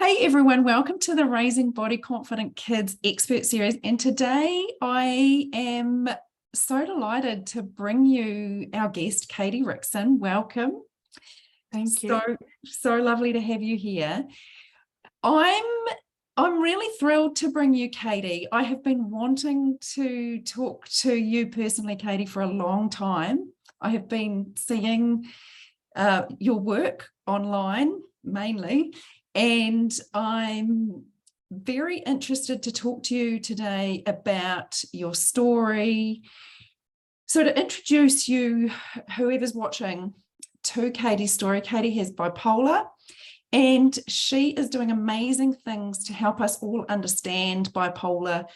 Hey everyone, welcome to the Raising Body Confident Kids Expert Series. And today I am so delighted to bring you our guest, Katie Rickson. Welcome. Thank you. So lovely to have you here. I'm really thrilled to bring you, Katie. I have been wanting to talk to you personally, Katie, for a long time. I have been seeing your work online mainly, and I'm very interested to talk to you today about your story. So to introduce you, whoever's watching, to Katie's story, Katie has bipolar, and she is doing amazing things to help us all understand bipolar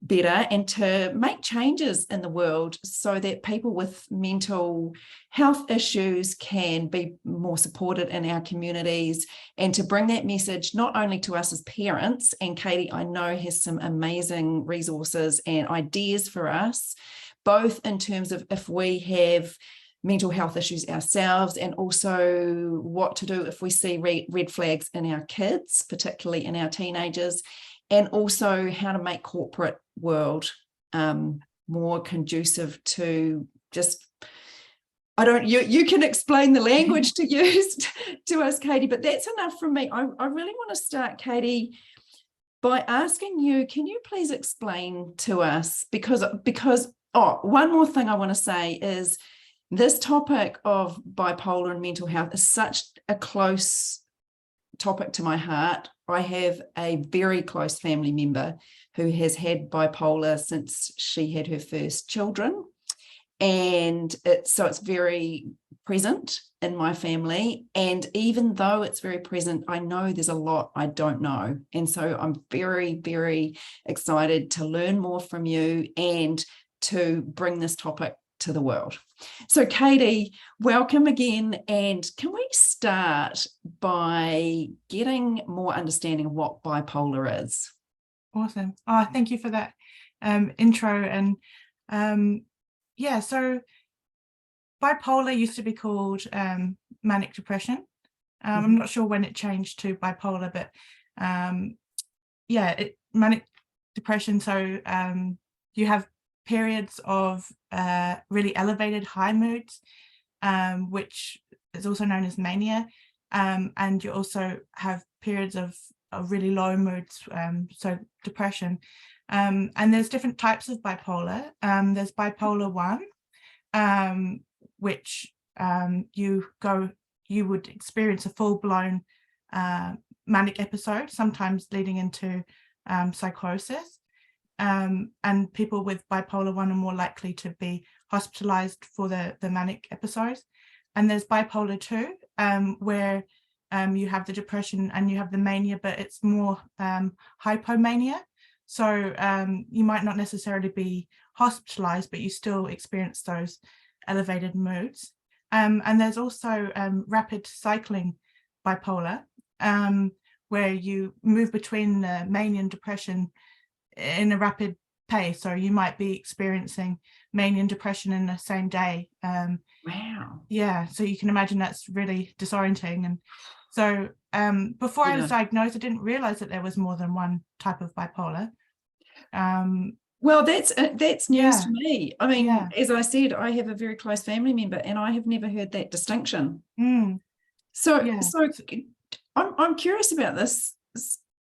better and to make changes in the world so that people with mental health issues can be more supported in our communities, and to bring that message not only to us as parents. And Katie, I know, has some amazing resources and ideas for us, both in terms of if we have mental health issues ourselves, and also what to do if we see red flags in our kids, particularly in our teenagers, and also how to make corporate world more conducive to just, you can explain the language to use to us, Katie, but that's enough from me. I really want to start, Katie, by asking you, can you please explain to us, because one more thing I want to say is this topic of bipolar and mental health is such a close topic to my heart. I have a very close family member who has had bipolar since she had her first children, and it's very present in my family. And even though it's very present, I know there's a lot I don't know, and so I'm very, very excited to learn more from you and to bring this topic to the world. So Katie, welcome again, and can we start by getting more understanding of what bipolar is? Awesome. Thank you for that intro. And so bipolar used to be called manic depression. I'm not sure when it changed to bipolar, but manic depression. So you have periods of really elevated high moods, which is also known as mania, and you also have periods of really low moods, so depression. And there's different types of bipolar. There's bipolar 1, which you would experience a full-blown manic episode, sometimes leading into psychosis. And people with bipolar 1 are more likely to be hospitalized for the manic episodes. And there's bipolar 2, where you have the depression and you have the mania, but it's more hypomania. So you might not necessarily be hospitalized, but you still experience those elevated moods. And there's also rapid cycling bipolar, where you move between mania and depression in a rapid pace. So you might be experiencing mania and depression in the same day. Wow. Yeah, so you can imagine that's really disorienting. And so before I was diagnosed, I didn't realize that there was more than one type of bipolar. Well, that's news to me. I mean, as I said, I have a very close family member, and I have never heard that distinction. So I'm curious about this.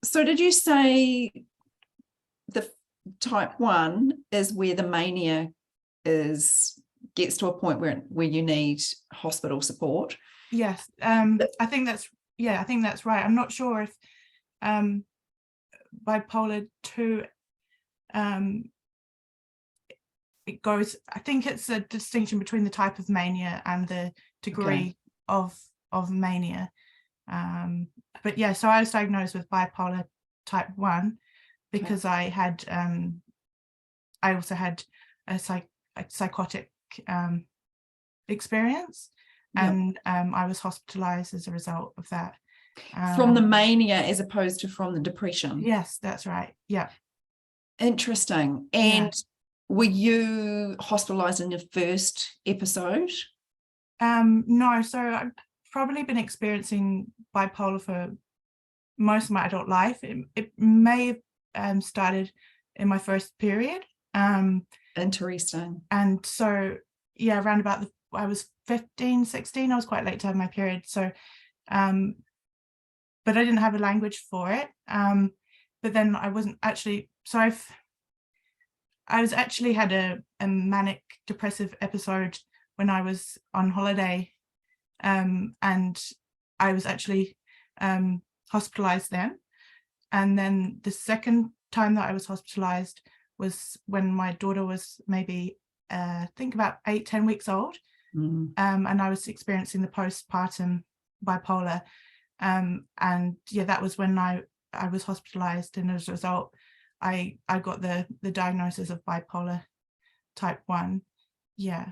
So did you say the type 1 is where the mania gets to a point where you need hospital support? Yes, I think that's right. I'm not sure if bipolar 2 it goes, I think it's a distinction between the type of mania and the degree of mania. But yeah, so I was diagnosed with bipolar type 1 because I also had a psychotic experience, and I was hospitalized as a result of that. From the mania as opposed to from the depression? Yes, that's right. Yeah. Interesting. And were you hospitalized in your first episode? No, so I've probably been experiencing bipolar for most of my adult life. It may have started in my first period. Interesting. And so, yeah, around about I was 15, 16, I was quite late to have my period. So, but I didn't have a language for it. But then I wasn't actually, so I was actually had a manic depressive episode when I was on holiday. And I was actually hospitalized then. And then the second time that I was hospitalized was when my daughter was maybe, I think about 8-10 weeks old. And I was experiencing the postpartum bipolar. And yeah, that was when I was hospitalized. And as a result, I got the diagnosis of bipolar type 1. Yeah.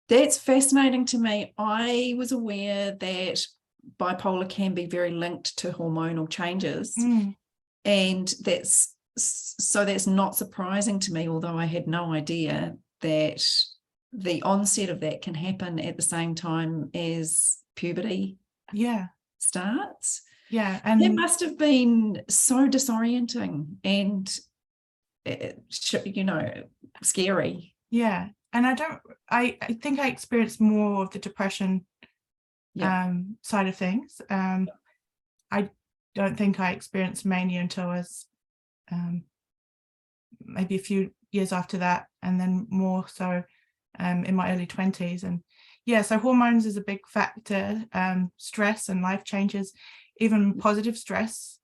That's fascinating to me. I was aware that bipolar can be very linked to hormonal changes. And that's not surprising to me, although I had no idea that the onset of that can happen at the same time as puberty starts. Yeah. And it must have been so disorienting and, scary. Yeah. And I think I experienced more of the depression side of things. I don't think I experienced mania until I was maybe a few years after that, and then more so in my early 20s. And yeah, so hormones is a big factor, stress and life changes, even positive stress,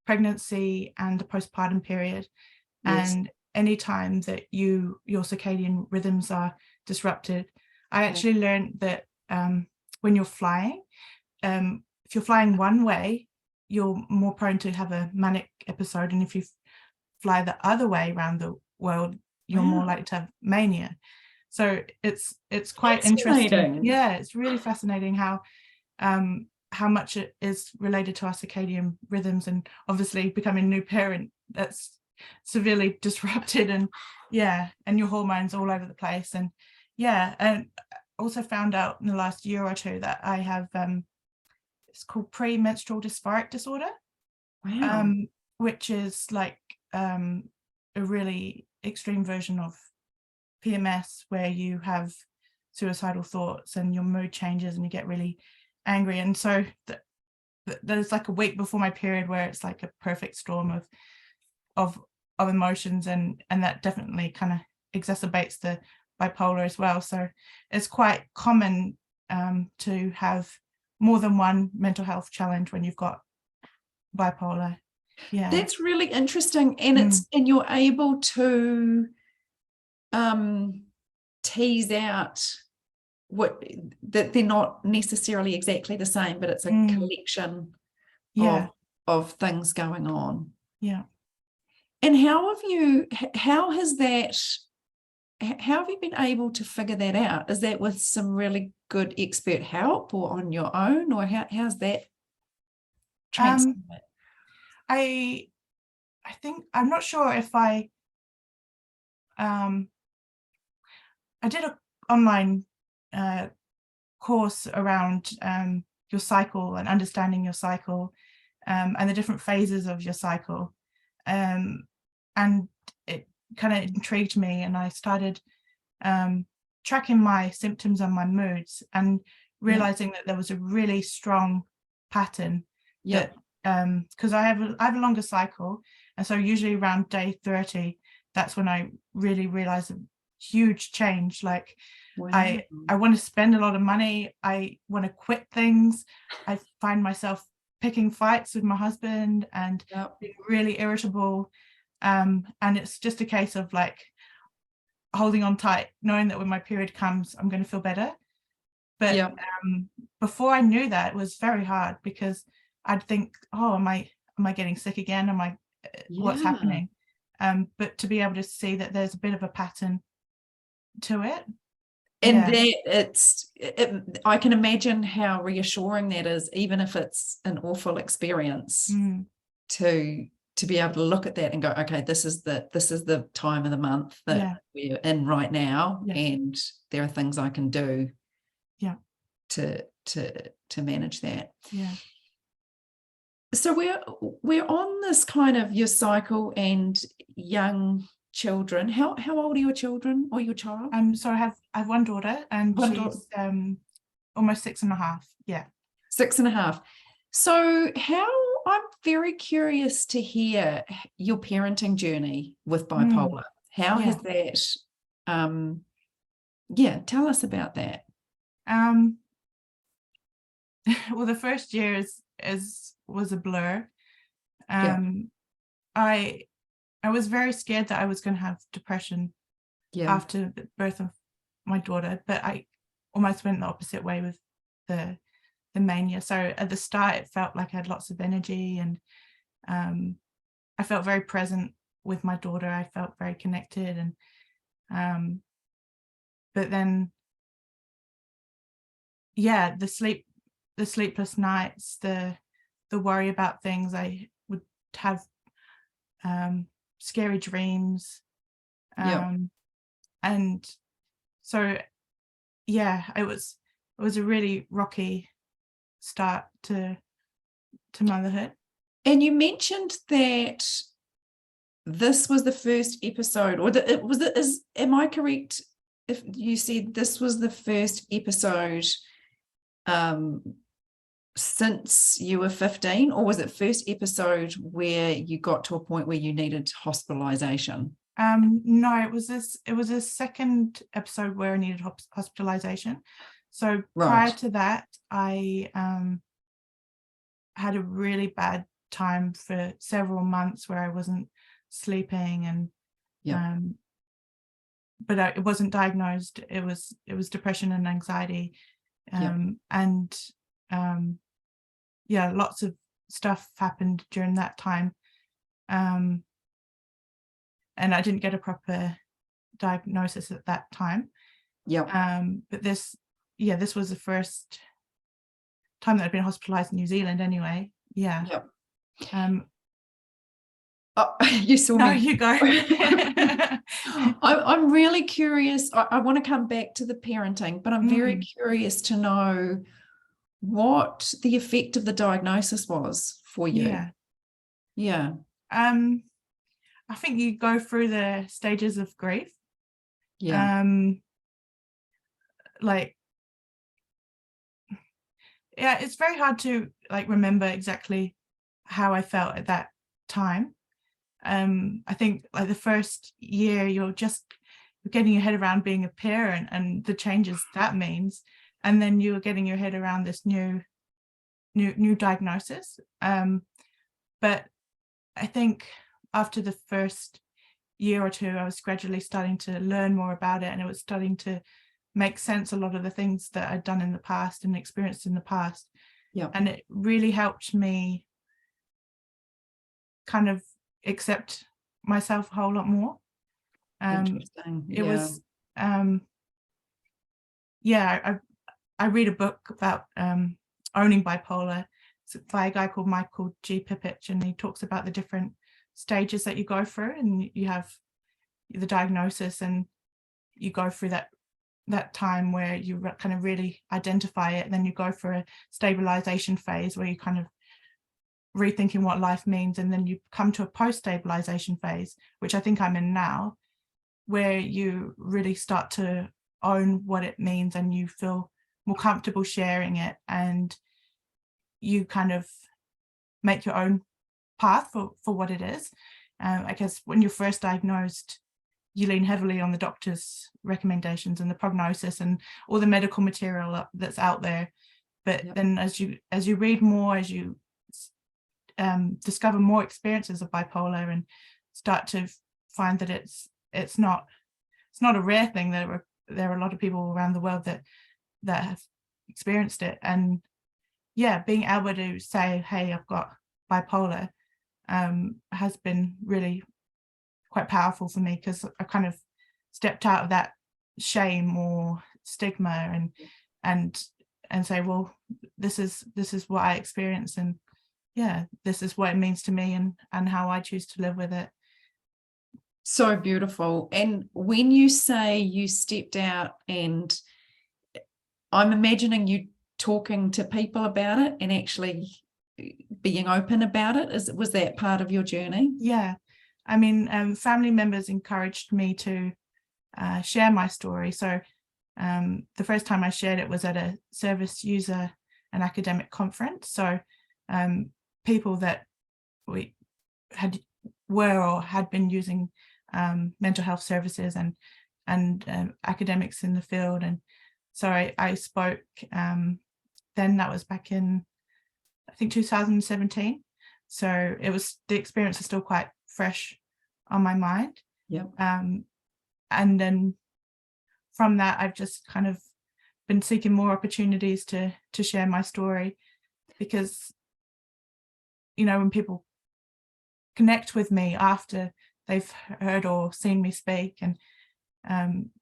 pregnancy and the postpartum period. And any time that your circadian rhythms are disrupted. I actually learned that when you're flying, if you're flying one way, you're more prone to have a manic episode. And if you fly the other way around the world, you're more likely to have mania. So it's quite interesting. Yeah, it's really fascinating how much it is related to our circadian rhythms, and obviously becoming a new parent, that's severely disrupted, and and your hormones all over the place. And and also found out in the last year or two that I have it's called premenstrual dysphoric disorder. Which is like a really extreme version of PMS, where you have suicidal thoughts and your mood changes and you get really angry. And so there's like a week before my period where it's like a perfect storm of emotions, and that definitely kind of exacerbates the bipolar as well. So it's quite common to have more than one mental health challenge when you've got bipolar. Yeah, that's really interesting. And and you're able to tease out that they're not necessarily exactly the same, but it's a collection of things going on. Yeah. And how have you been able to figure that out? Is that with some really good expert help, or on your own, or how's that transpired? I think, I'm not sure if I did an online course around your cycle and understanding your cycle, and the different phases of your cycle, and it kind of intrigued me, and I started tracking my symptoms and my moods, and realizing that there was a really strong pattern. That because I have a longer cycle, and so usually around day 30, that's when I really realize a huge change. Like, I want to spend a lot of money, I want to quit things, I find myself picking fights with my husband and being really irritable, and it's just a case of like holding on tight, knowing that when my period comes I'm going to feel better. But before I knew that, it was very hard, because I'd think, oh, am I getting sick again? Am I what's happening? But to be able to see that there's a bit of a pattern to it. And that I can imagine how reassuring that is, even if it's an awful experience, to be able to look at that and go, okay, this is the time of the month that we're in right now, and there are things I can do to manage that. So we're on this kind of your cycle and young children. How old are your children or your child? So I have one daughter, and One daughter. she's almost 6.5. Yeah. 6.5. So I'm very curious to hear your parenting journey with bipolar. How has that, tell us about that. Well, the first year was a blur. Yeah. I was very scared that I was going to have depression after the birth of my daughter, but I almost went the opposite way with the mania. So at the start, it felt like I had lots of energy, and I felt very present with my daughter. I felt very connected, and but then, the sleepless nights, the worry about things. I would have scary dreams, and so it was a really rocky start to motherhood. And you mentioned that this was the first episode, or am I correct if you said this was the first episode since you were 15, or was it first episode where you got to a point where you needed hospitalization? No, it was a second episode where I needed hospitalization. So prior to that, I had a really bad time for several months where I wasn't sleeping, and but it wasn't diagnosed. It was depression and anxiety, and lots of stuff happened during that time, and I didn't get a proper diagnosis at that time. But this was the first time that I'd been hospitalized in New Zealand anyway. Oh, you saw me. No, you go. I'm really curious. I want to come back to the parenting, but I'm very curious to know what the effect of the diagnosis was for you. I think you go through the stages of grief. It's very hard to remember exactly how I felt at that time. I think the first year you're getting your head around being a parent and the changes that means, and then you're getting your head around this new diagnosis. But I think after the first year or two, I was gradually starting to learn more about it, and it was starting to make sense, a lot of the things that I'd done in the past and experienced in the past. And it really helped me kind of accept myself a whole lot more. Interesting. It was I read a book about owning bipolar. It's by a guy called Michael G. Pipich, and he talks about the different stages that you go through, and you have the diagnosis, and you go through that time where you kind of really identify it, and then you go for a stabilization phase where you kind of rethinking what life means, and then you come to a post-stabilization phase, which I think I'm in now, where you really start to own what it means, and you feel more comfortable sharing it, and you kind of make your own path for what it is. I guess when you're first diagnosed, you lean heavily on the doctor's recommendations and the prognosis and all the medical material that's out there. But then as you read more, as you discover more experiences of bipolar and start to find that it's not a rare thing. There are a lot of people around the world that have experienced it, and being able to say, hey, I've got bipolar, has been really quite powerful for me, because I kind of stepped out of that shame or stigma and say, well, this is what I experience, and this is what it means to me, and how I choose to live with it. So beautiful. And when you say you stepped out, and I'm imagining you talking to people about it and actually being open about it? Was that part of your journey? Yeah, I mean, family members encouraged me to share my story. So the first time I shared it was at a service user and academic conference. So people that we were or had been using mental health services and academics in the field. And so I spoke then. That was back in, I think, 2017. So the experience is still quite fresh on my mind. Yeah. And then from that, I've just kind of been seeking more opportunities to share my story, because, you know, when people connect with me after they've heard or seen me speak, and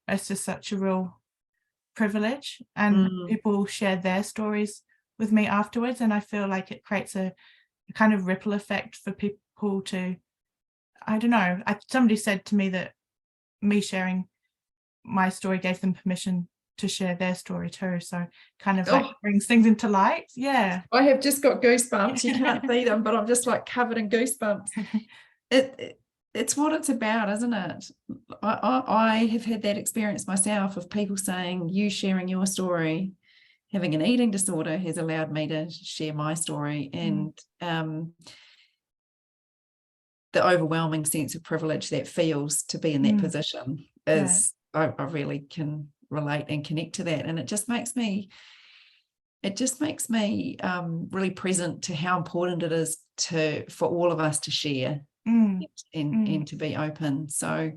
it's just such a real privilege, and people share their stories with me afterwards, and I feel like it creates a kind of ripple effect for people to, I don't know, somebody said to me that me sharing my story gave them permission to share their story too, so kind of like brings things into light. Yeah, I have just got goosebumps. You can't see them, but I'm just like covered in goosebumps. It's what it's about, isn't it? I have had that experience myself of people saying, you sharing your story, having an eating disorder, has allowed me to share my story. And the overwhelming sense of privilege that feels to be in that position is, I really can relate and connect to that. And it just makes me really present to how important it is for all of us to share and to be open. So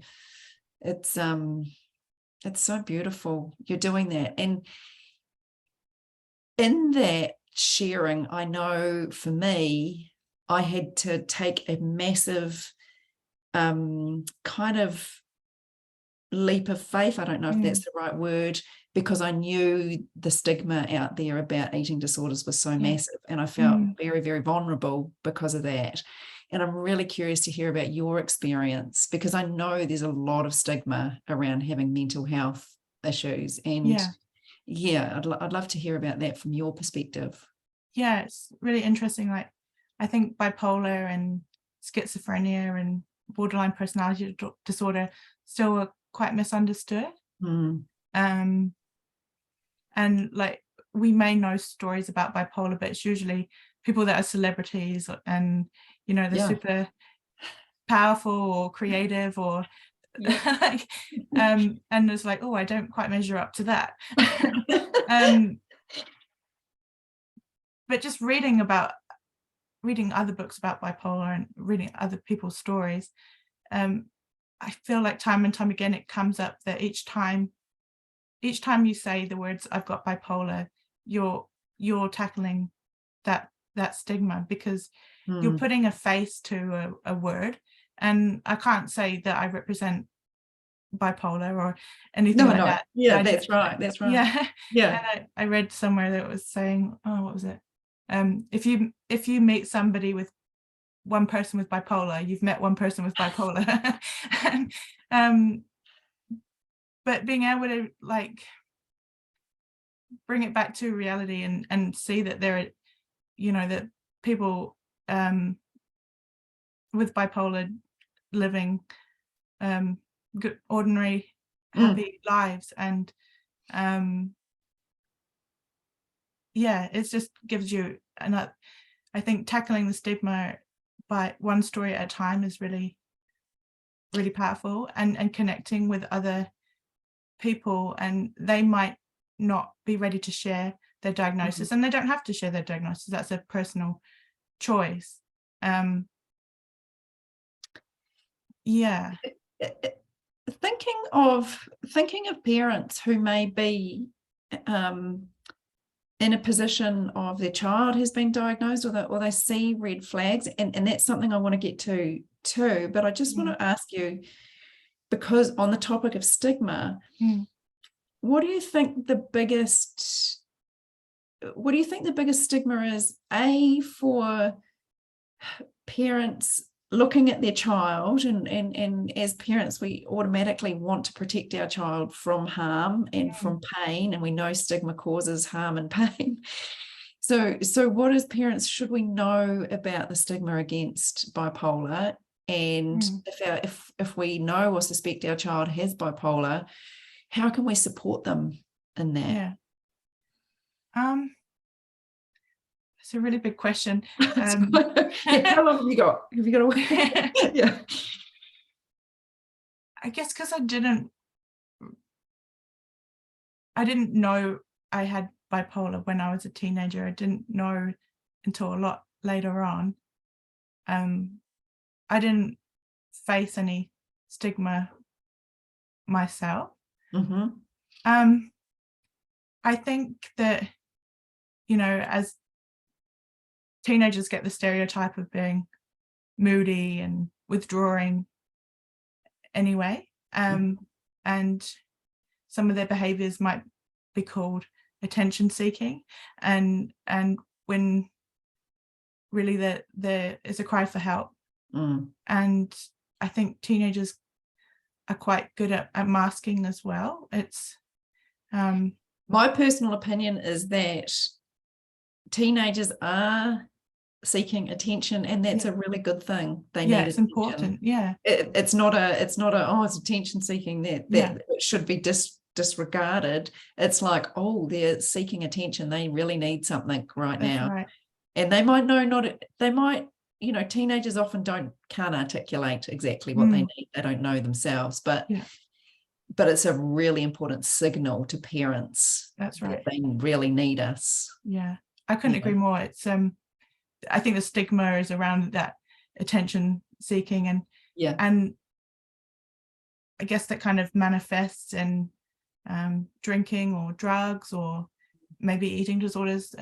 it's so beautiful you're doing that. And in that sharing, I know for me, I had to take a massive kind of leap of faith. I don't know if that's the right word, because I knew the stigma out there about eating disorders was so massive, and I felt very, very vulnerable because of that. And I'm really curious to hear about your experience, because I know there's a lot of stigma around having mental health issues. And I'd love to hear about that from your perspective. Yeah, it's really interesting. Like, I think bipolar and schizophrenia and borderline personality disorder still are quite misunderstood. And like, we may know stories about bipolar, but it's usually people that are celebrities and, you know, they're super powerful or creative or like, and it's like, oh, I don't quite measure up to that. But just reading other books about bipolar and reading other people's stories, I feel like time and time again it comes up that each time you say the words "I've got bipolar," you're tackling that stigma, because you're putting a face to a word. And I can't say that I represent bipolar or anything like that. Yeah, that's right. That's right. Yeah. And I read somewhere that was saying, oh, what was it? If you meet somebody with one person with bipolar, you've met one person with bipolar. But being able to like bring it back to reality and see that there are, you know, that people with bipolar living good, ordinary, happy lives. And it just gives you another, I think tackling the stigma by one story at a time is really, really powerful, and connecting with other people, and they might not be ready to share their diagnosis, and they don't have to share their diagnosis. That's a personal choice. Thinking of parents who may be in a position of their child has been diagnosed, or they see red flags, and that's something I want to get to too. But I just want to ask you, because on the topic of stigma, what do you think the biggest stigma is, for parents looking at their child, and as parents we automatically want to protect our child from harm and from pain, and we know stigma causes harm and pain. So what as parents should we know about the stigma against bipolar? And if we know or suspect our child has bipolar, how can we support them in that? Yeah. It's a really big question. How long have you got? Have you got a week? Yeah. I guess because I didn't know I had bipolar when I was a teenager. I didn't know until a lot later on. I didn't face any stigma myself. I think that, as teenagers get the stereotype of being moody and withdrawing anyway, and some of their behaviors might be called attention seeking, and when really there is a cry for help. And I think teenagers are quite good at masking as well. It's my personal opinion is that teenagers are seeking attention, and that's a really good thing. They need it's attention. important. It's not it's attention seeking that it should be disregarded. It's like, oh, they're seeking attention, they really need something right now. Right. And they might teenagers often can't articulate exactly what they need. They don't know themselves, but it's a really important signal to parents. That's right. That they really need us. Yeah, I couldn't agree more. It's I think the stigma is around that attention seeking, and I guess that kind of manifests in drinking or drugs or maybe eating disorders,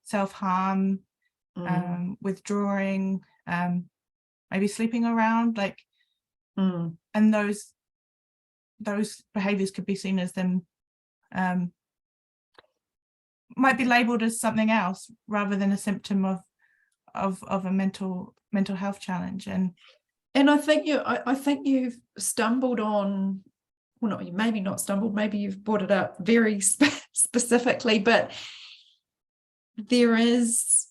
self-harm, withdrawing, maybe sleeping around, and those behaviors could be seen as them might be labeled as something else rather than a symptom of a mental health challenge. And I think you've stumbled on, well, maybe not stumbled, maybe you've brought it up very specifically, but there is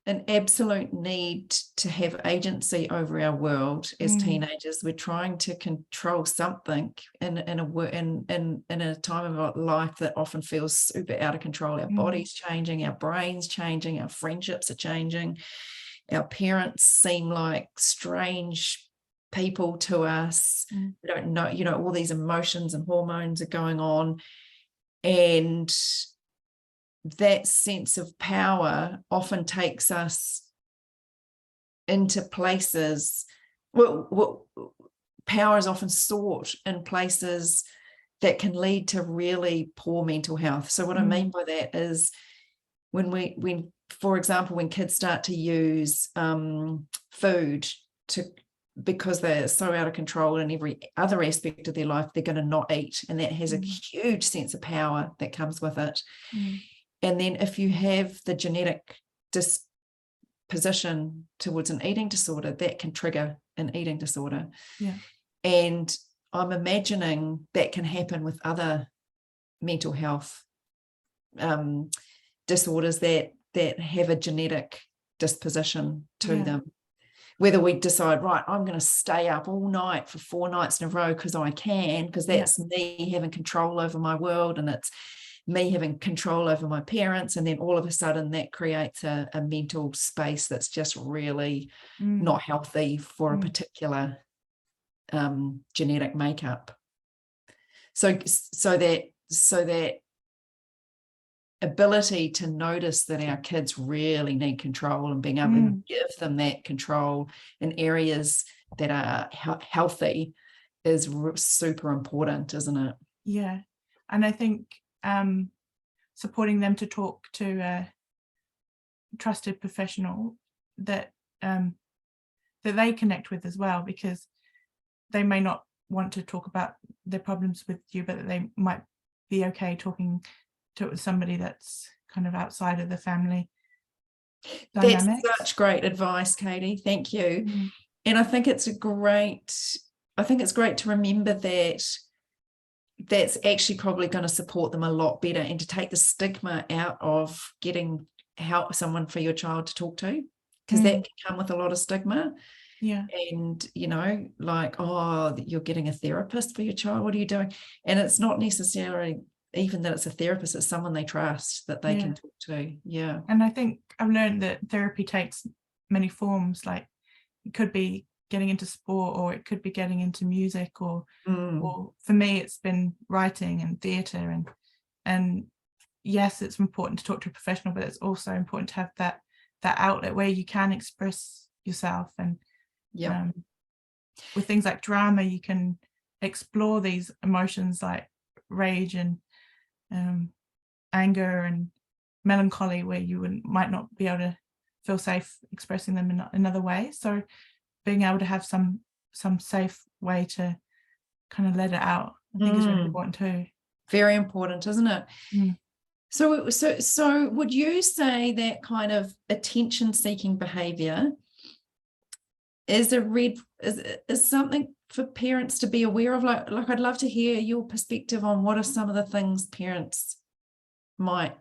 an absolute need to have agency over our world as teenagers. We're trying to control something in a time of our life that often feels super out of control. Our body's changing, our brain's changing, our friendships are changing. Our parents seem like strange people to us. We don't know, all these emotions and hormones are going on. And that sense of power often takes us into places. Power is often sought in places that can lead to really poor mental health. So what I mean by that is when for example, when kids start to use food because they're so out of control in every other aspect of their life, they're going to not eat, and that has a huge sense of power that comes with it. And then if you have the genetic disposition towards an eating disorder, that can trigger an eating disorder. And I'm imagining that can happen with other mental health disorders that have a genetic disposition to them. Whether we decide, right, I'm going to stay up all night for 4 nights in a row because I can, because that's me having control over my world, and it's me having control over my parents, and then all of a sudden that creates a mental space that's just really not healthy for a particular genetic makeup. So that ability to notice that our kids really need control and being able to give them that control in areas that are healthy is super important, isn't it? Yeah, and I think supporting them to talk to a trusted professional that they connect with as well, because they may not want to talk about their problems with you, but that they might be okay talking to somebody that's kind of outside of the family dynamics. That's such great advice, Katie. Thank you. And I think it's great to remember that that's actually probably going to support them a lot better, and to take the stigma out of getting help, someone for your child to talk to, because that can come with a lot of stigma. Yeah. And, like, oh, you're getting a therapist for your child, what are you doing? And it's not necessarily even that it's a therapist, it's someone they trust that they can talk to. Yeah. And I think I've learned that therapy takes many forms. Like, it could be getting into sport, or it could be getting into music, or for me it's been writing and theatre, and yes, it's important to talk to a professional, but it's also important to have that outlet where you can express yourself. And with things like drama, you can explore these emotions like rage and anger and melancholy, where you might not be able to feel safe expressing them in another way. So being able to have some safe way to kind of let it out, I think is really important too. Very important, isn't it? So would you say that kind of attention-seeking behavior is something for parents to be aware of? Like I'd love to hear your perspective on what are some of the things parents might,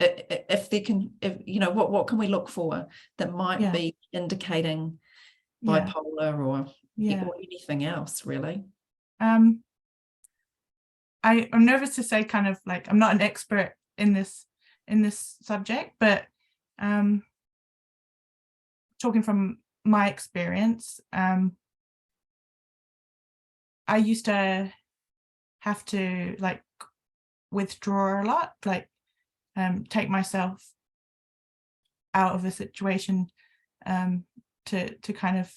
what can we look for that might be indicating bipolar or anything else, really? I'm nervous to say, kind of like, I'm not an expert in this subject, but talking from my experience, I used to have to like withdraw a lot, like take myself out of a situation to kind of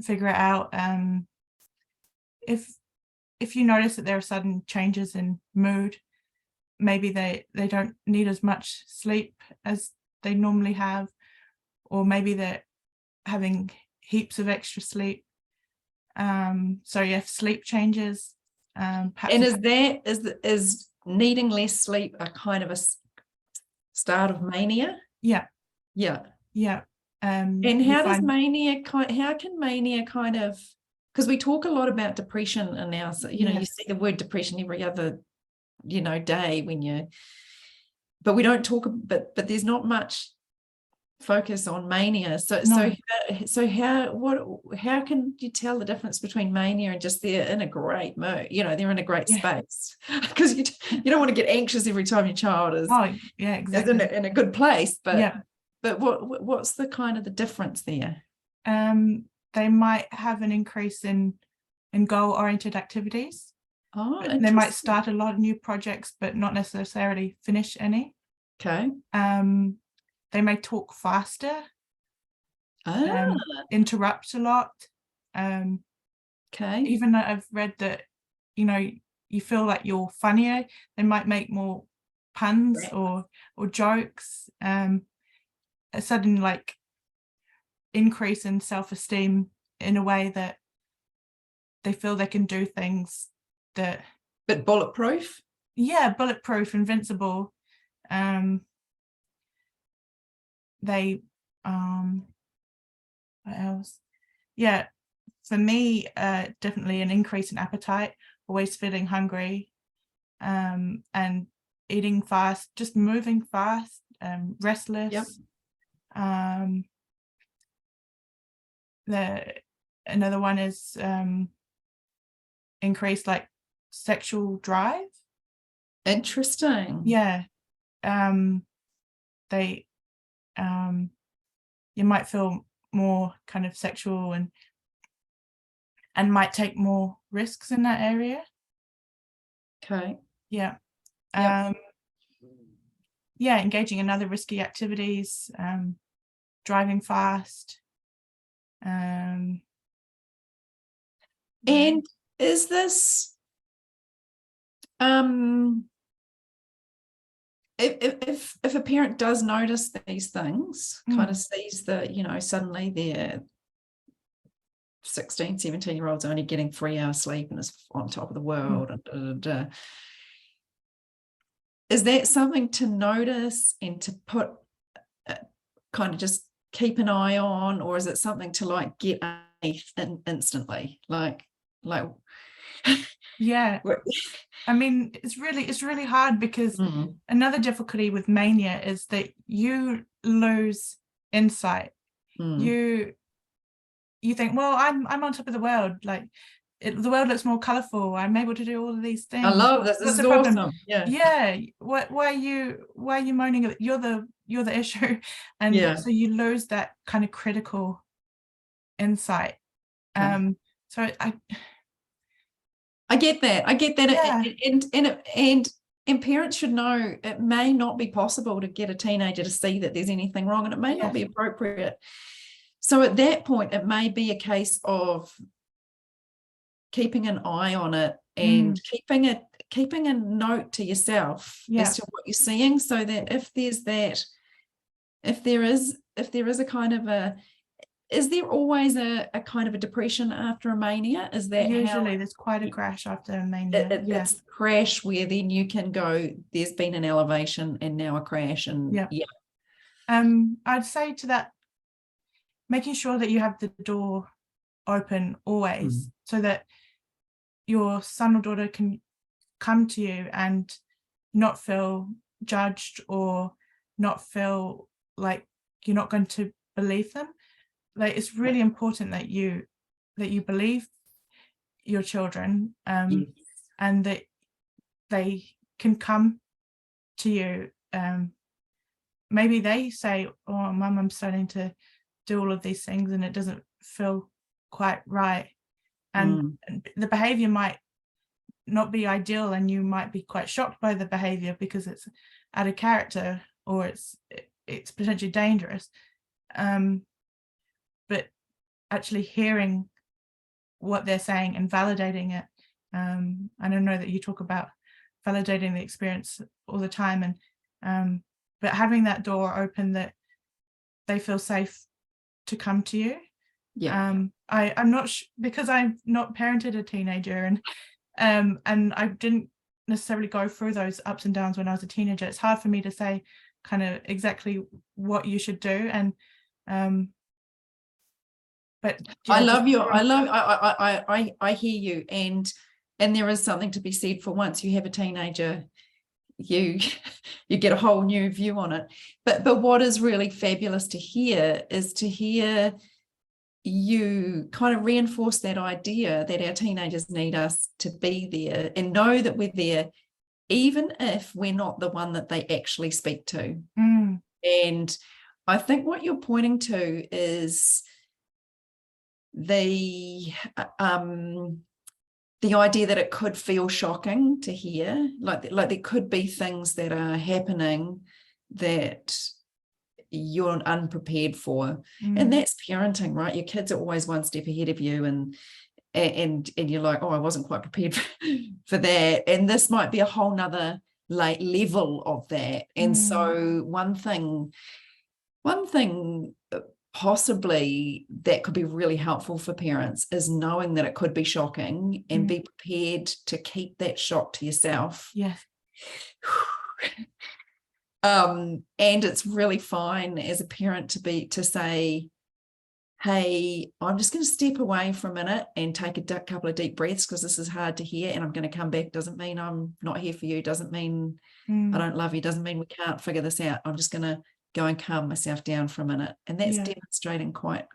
figure it out. If you notice that there are sudden changes in mood, maybe they don't need as much sleep as they normally have, or maybe they're having heaps of extra sleep. So if sleep changes, perhaps. And is needing less sleep a kind of a start of mania? Yeah. And how can mania kind of, because we talk a lot about depression in our, you see the word depression every other day but we don't talk, but there's not much focus on mania. So how can you tell the difference between mania and just they're in a great mood, they're in a great space? Because you don't want to get anxious every time your child is exactly is in a good place, but what's the kind of the difference there? They might have an increase in goal-oriented activities. They might start a lot of new projects but not necessarily finish any. Okay. They may talk faster, interrupt a lot. Okay. Even though I've read that, you feel like you're funnier, they might make more puns or jokes. A sudden like increase in self-esteem in a way that they feel they can do things that. But bulletproof? Yeah, bulletproof, invincible. They what else? Yeah, for me, definitely an increase in appetite, always feeling hungry, and eating fast, just moving fast, restless. Another one is increased like sexual drive. Interesting. Yeah. They you might feel more kind of sexual and might take more risks in that area. Okay. Yeah. Engaging in other risky activities, driving fast. And is this if a parent does notice these things, kind of sees that, suddenly they're 16, 17-year-olds only getting 3 hours sleep and is on top of the world, is that something to notice and to put kind of just keep an eye on, or is it something to like get instantly? Like Yeah. I mean, it's really hard, because another difficulty with mania is that you lose insight. You think, well, I'm on top of the world. Like, the world looks more colorful. I'm able to do all of these things. I love this. This is awesome. Yeah. Why are you moaning? You're the issue. And so you lose that kind of critical insight. So I get that. Yeah. And parents should know it may not be possible to get a teenager to see that there's anything wrong, and it may not be appropriate. So at that point, it may be a case of keeping an eye on it and keeping a note to yourself as to what you're seeing, so that if there is a kind of a, is there always a kind of a depression after a mania? Is that usually there's quite a crash after a mania? It's a crash where then you can go, there's been an elevation and now a crash. And I'd say to that, making sure that you have the door open always, so that your son or daughter can come to you and not feel judged, or not feel like you're not going to believe them. Like, it's really important that you believe your children, and that they can come to you. Maybe they say, oh, Mum, I'm starting to do all of these things and it doesn't feel quite right. And the behavior might not be ideal, and you might be quite shocked by the behavior because it's out of character, or it's potentially dangerous. But actually hearing what they're saying and validating it. And I know that you talk about validating the experience all the time, and but having that door open, that they feel safe to come to you. I'm not because I've not parented a teenager, and I didn't necessarily go through those ups and downs when I was a teenager. It's hard for me to say kind of exactly what you should do. And but I hear you, and there is something to be said for, once you have a teenager, you get a whole new view on it. But what is really fabulous to hear is to hear you kind of reinforce that idea that our teenagers need us to be there, and know that we're there even if we're not the one that they actually speak to. And I think what you're pointing to is the idea that it could feel shocking to hear, like there could be things that are happening that you're unprepared for. And that's parenting, right? Your kids are always one step ahead of you, and you're like, oh, I wasn't quite prepared for that, and this might be a whole nother level of that. And so one thing possibly that could be really helpful for parents is knowing that it could be shocking, and be prepared to keep that shock to yourself. And it's really fine as a parent to say, hey, I'm just going to step away for a minute and take a couple of deep breaths, because this is hard to hear, and I'm going to come back. Doesn't mean I'm not here for you, doesn't mean I don't love you, doesn't mean we can't figure this out. I'm just going to go and calm myself down for a minute. And that's demonstrating quite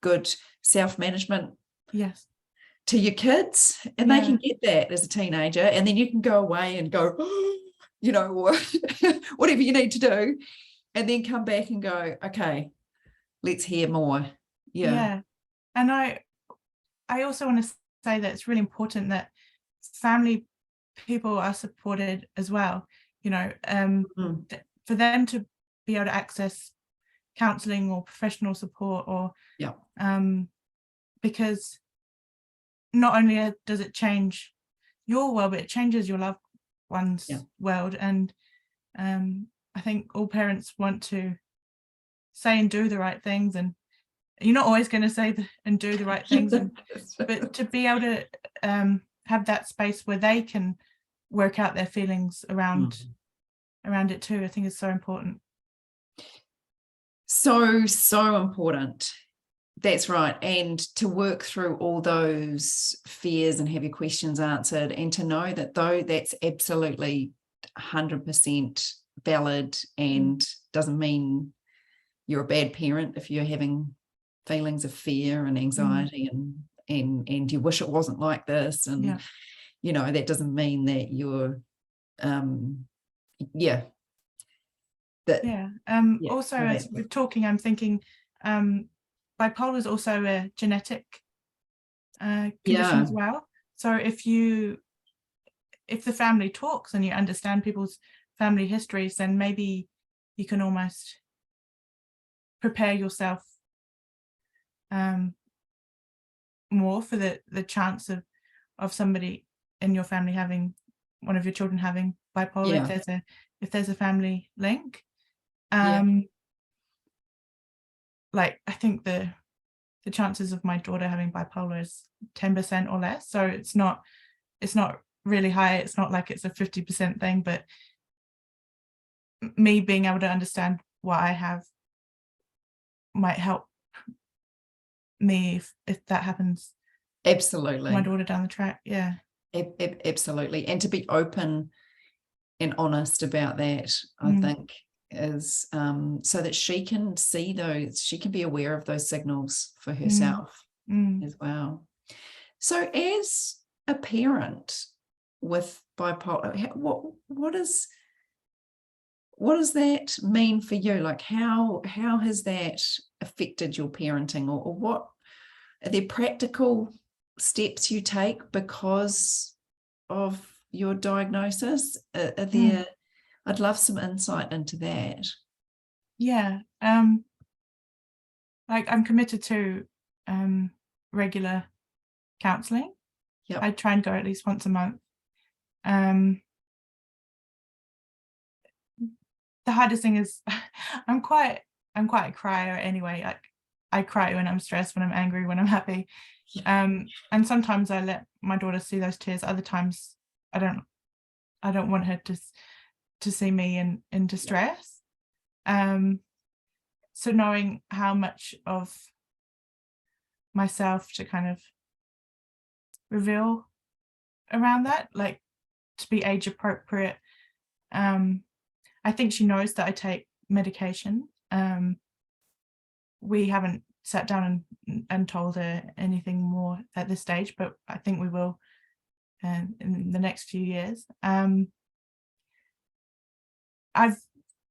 good self-management to your kids, and they can get that as a teenager, and then you can go away and go, or whatever you need to do, and then come back and go, okay, let's hear more. And I also want to say that it's really important that family people are supported as well, for them to be able to access counseling or professional support, or because not only does it change your world, but it changes your loved one's world. And I think all parents want to say and do the right things, and you're not always going to say and do the right things, but to be able to have that space where they can work out their feelings around it too, I think is so important. So important. That's right. And to work through all those fears and have your questions answered, and to know that though that's absolutely 100% valid and doesn't mean you're a bad parent if you're having feelings of fear and anxiety and you wish it wasn't like this. And, that doesn't mean that you're, also, as we're talking, I'm thinking bipolar is also a genetic condition as well. So if the family talks and you understand people's family histories, then maybe you can almost prepare yourself more for the chance of somebody in your family having, one of your children having bipolar, if there's a family link. Like, I think the chances of my daughter having bipolar is 10% or less, so it's not really high. It's not like it's a 50% thing, but me being able to understand what I have might help me if that happens. Absolutely. My daughter down the track. Absolutely. And to be open and honest about that, I think, is so that she can see those, she can be aware of those signals for herself as well. So as a parent with bipolar, what does that mean for you? Like, how has that affected your parenting, or what are there practical steps you take because of your diagnosis? Are there, I'd love some insight into that. Like, I'm committed to regular counselling. I try and go at least once a month. The hardest thing is I'm quite a crier anyway. Like, I cry when I'm stressed, when I'm angry, when I'm happy. And sometimes I let my daughter see those tears. Other times I don't want her to see me in distress. So knowing how much of myself to kind of reveal around that, like to be age appropriate. I think she knows that I take medication. We haven't sat down and told her anything more at this stage, but I think we will in the next few years. I've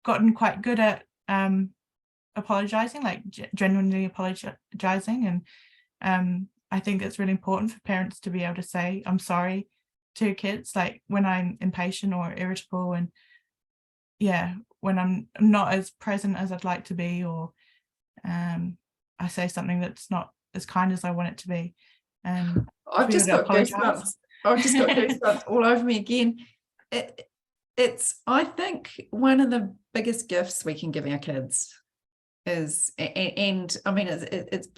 gotten quite good at apologizing, like genuinely apologizing, and I think it's really important for parents to be able to say I'm sorry to kids, like when I'm impatient or irritable, and when I'm not as present as I'd like to be, or I say something that's not as kind as I want it to be. I've just got goosebumps. I've just got goosebumps all over me again. It's, I think, one of the biggest gifts we can give our kids is, and I mean, it's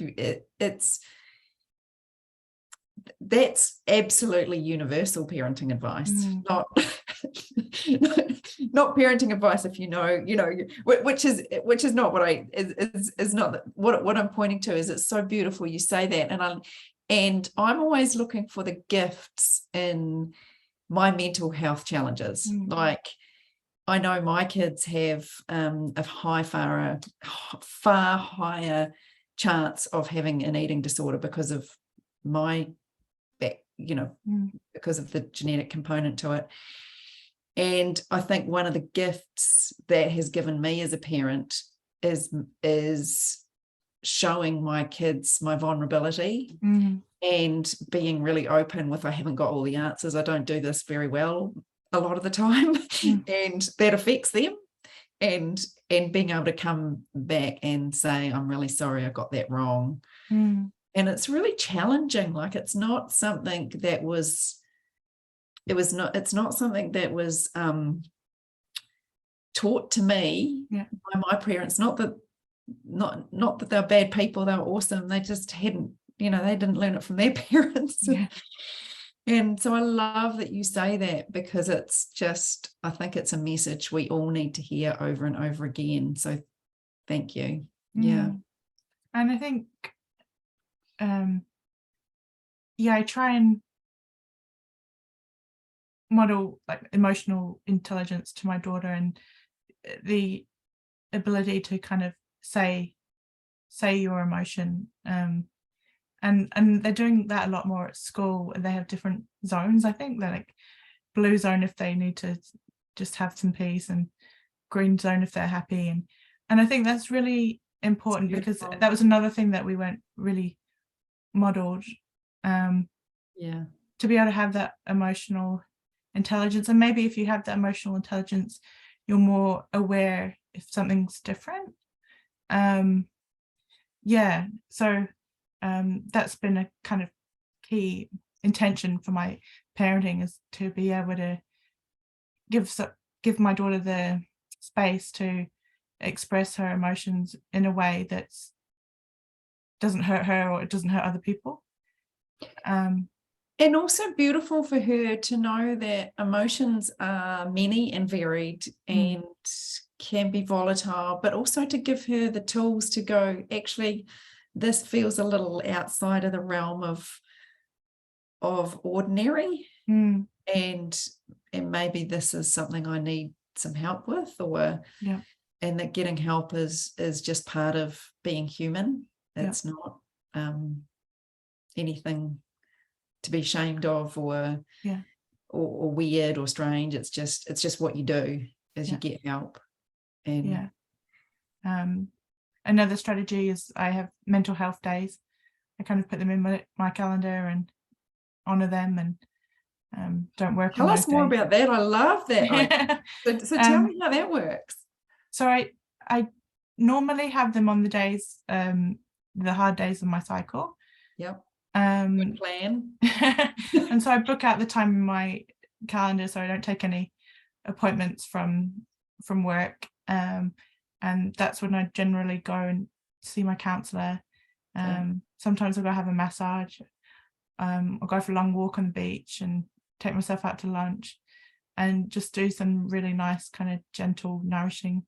that's absolutely universal parenting advice, not parenting advice if you know, which is not what is not what I'm pointing to. Is it's so beautiful you say that, and I'm always looking for the gifts in my mental health challenges. Like, I know my kids have a far higher chance of having an eating disorder because of my because of the genetic component to it. And I think one of the gifts that has given me as a parent is showing my kids my vulnerability and being really open with, I haven't got all the answers. I don't do this very well a lot of the time, and that affects them. And being able to come back and say, I'm really sorry, I got that wrong. And it's really challenging. Like, it's not something that it's not something that was taught to me by my parents. Not that they're bad people, they were awesome. They just hadn't, they didn't learn it from their parents. And so I love that you say that, because it's just, I think it's a message we all need to hear over and over again. So thank you. And I think I try and model like emotional intelligence to my daughter, and the ability to kind of say your emotion. And they're doing that a lot more at school. They have different zones. I think they're like blue zone if they need to just have some peace, and green zone if they're happy. And I think that's really important, because that was another thing that we weren't really modeled, Yeah. to be able to have that emotional intelligence. And maybe if you have that emotional intelligence, you're more aware if something's different. So that's been a kind of key intention for my parenting, is to be able to give my daughter the space to express her emotions in a way that doesn't hurt her, or it doesn't hurt other people. And also beautiful for her to know that emotions are many and varied and can be volatile, but also to give her the tools to go, actually, this feels a little outside of the realm of ordinary, and maybe this is something I need some help with, and that getting help is just part of being human. It's not anything to be ashamed of or weird or strange. It's just what you do, is you get help. And another strategy is I have mental health days. I kind of put them in my calendar and honor them, and don't work tell on us those more days. about that. I love that. So tell me how that works. So I normally have them on the days, the hard days of my cycle. Yep. Good plan. And so I book out the time in my calendar, so I don't take any appointments from work. And that's when I generally go and see my counsellor. Sometimes I'll go have a massage. I'll go for a long walk on the beach and take myself out to lunch, and just do some really nice kind of gentle, nourishing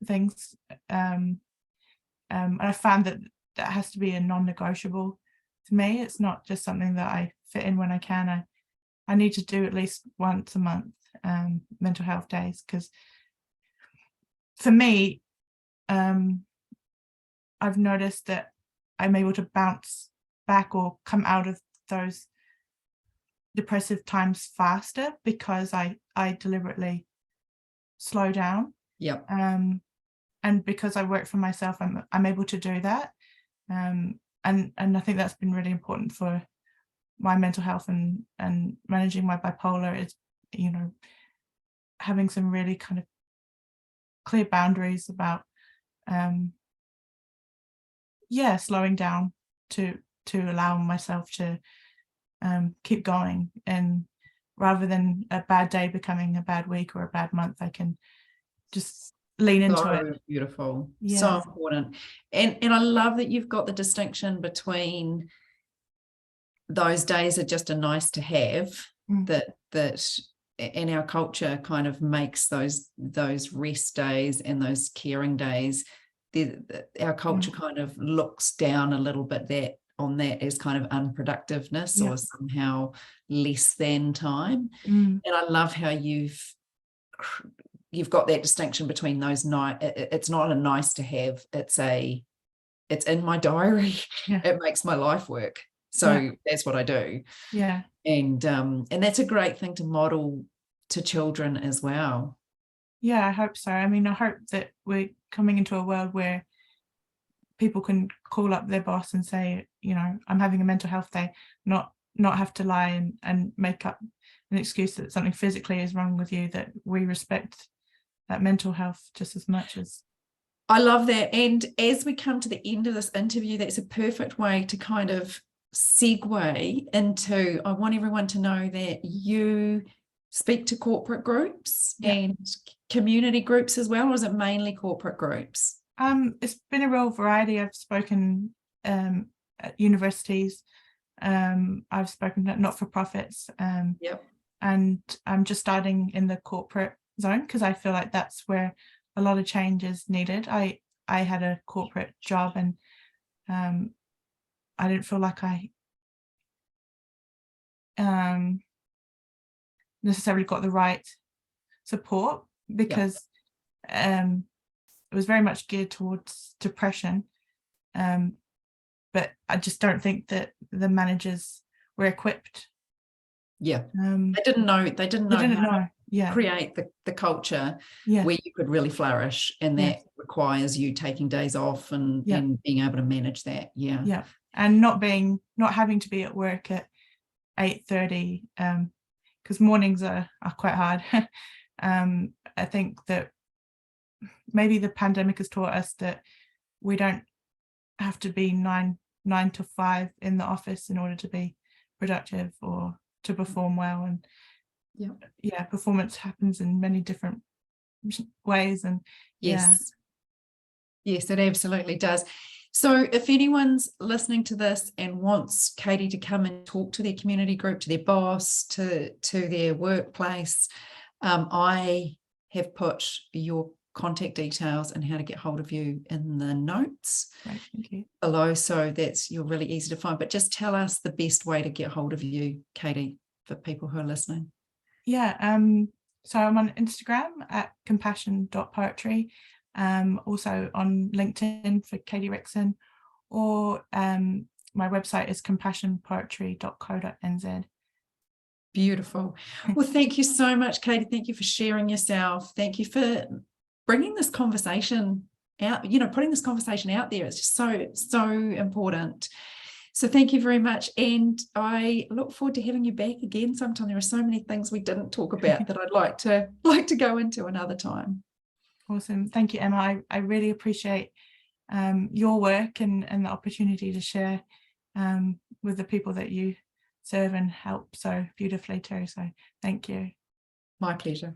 things. And I found that has to be a non-negotiable for me. It's not just something that I fit in when I can. I need to do at least once a month, mental health days, because for me, I've noticed that I'm able to bounce back or come out of those depressive times faster, because I deliberately slow down. Yep. And because I work for myself, I'm able to do that. And I think that's been really important for my mental health and managing my bipolar, is, having some really kind of clear boundaries about slowing down to allow myself to keep going, and rather than a bad day becoming a bad week or a bad month, I can just lean into it. Beautiful. So important. And I love that you've got the distinction between those days are just a nice to have, that in our culture kind of makes those rest days and those caring days, our culture kind of looks down a little bit on that as kind of unproductiveness or somehow less than time. And I love how you've got that distinction between those it's not a nice to have, it's in my diary. It makes my life work, so that's what I do. And that's a great thing to model to children as well. I hope so. I mean, I hope that we're coming into a world where people can call up their boss and say, I'm having a mental health day, not have to lie and make up an excuse that something physically is wrong with you, that we respect that mental health just as much as. I love that. And as we come to the end of this interview, that's a perfect way to kind of segue into, I want everyone to know that you speak to corporate groups and community groups as well, or is it mainly corporate groups? It's been a real variety. I've spoken at universities. I've spoken at not-for-profits. And I'm just starting in the corporate zone, because I feel like that's where a lot of change is needed. I had a corporate job, and I didn't feel like I necessarily got the right support, because it was very much geared towards depression, but I just don't think that the managers were equipped. They didn't know how to create the culture where you could really flourish, and that requires you taking days off and being able to manage that. And not having to be at work at 8:30, because mornings are quite hard. I think that maybe the pandemic has taught us that we don't have to be 9 to 5 in the office in order to be productive or to perform well. And performance happens in many different ways. And yes, it absolutely does. So if anyone's listening to this and wants Katie to come and talk to their community group, to their boss, to their workplace, I have put your contact details and how to get hold of you in the notes below, so you're really easy to find. But just tell us the best way to get hold of you, Katie, for people who are listening. So I'm on Instagram at compassion.poetry, also on LinkedIn for Katie Rickson, or my website is compassionpoetry.co.nz. Beautiful. Well, thank you so much, Katie. Thank you for sharing yourself. Thank you for bringing this conversation out, putting this conversation out there. It's just so important. So thank you very much. And I look forward to having you back again sometime. There are so many things we didn't talk about that I'd like to go into another time. Awesome. Thank you, Emma. I really appreciate your work and the opportunity to share with the people that you serve and help so beautifully too. So thank you. My pleasure.